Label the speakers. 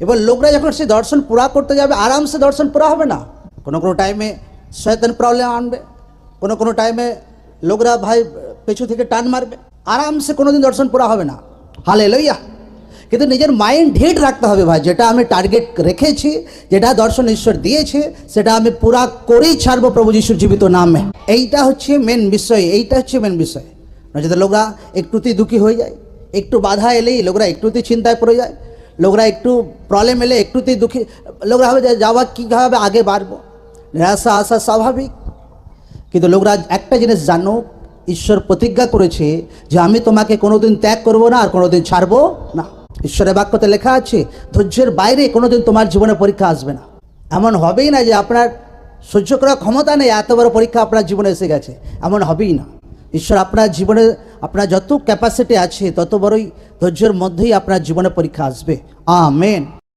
Speaker 1: এবার লোকরা যখন সে দর্শন পুরা করতে যাবে, আরামসে দর্শন পুরা হবে না। কোনো কোনো টাইমে শয়তান প্রবলেম আনবে, কোনো কোনো টাইমে লোকরা ভাই পেছু থেকে টান মারবে, আরামসে কোনোদিন দর্শন পুরা হবে না। হালেলুয়া। কিন্তু নিজের মাইন্ড হিট রাখতে হবে ভাই, যেটা আমি টার্গেট রেখেছি, যেটা দর্শন ঈশ্বর দিয়েছে, সেটা আমি পুরা করেই ছাড়বো প্রভু যিশুর জীবিত নামে। এইটা হচ্ছে মেন বিষয়, এইটা হচ্ছে মেন বিষয়। নয়তো লোকরা একটুতেই দুঃখী হয়ে যায়, একটু বাধা এলেই লোকরা একটুতেই চিন্তায় পড়ে যায়, লোকরা একটু প্রবলেম এলে একটুতেই দুঃখী, লোকরা ভাবে যাওয়া কীভাবে আগে বাড়বো, নিরাশা আসা স্বাভাবিক। কিন্তু লোকরা একটা জিনিস জানো, ঈশ্বর প্রতিজ্ঞা করেছে যে আমি তোমাকে কোনোদিন ত্যাগ করব না আর কোনোদিন ছাড়বো না। ঈশ্বরের বাক্যতে লেখা আছে ধৈর্যের বাইরে কোনোদিন তোমার জীবনে পরীক্ষা আসবে না। এমন হবেই না যে আপনার সহ্য করার ক্ষমতা নেই, এত বড় পরীক্ষা আপনার জীবনে এসে গেছে, এমন হবেই না। ঈশ্বর আপনার জীবনে, আপনার যত ক্যাপাসিটি আছে তত বড়ই ধৈর্যের মধ্যেই আপনার জীবনে পরীক্ষা আসবে। আমেন।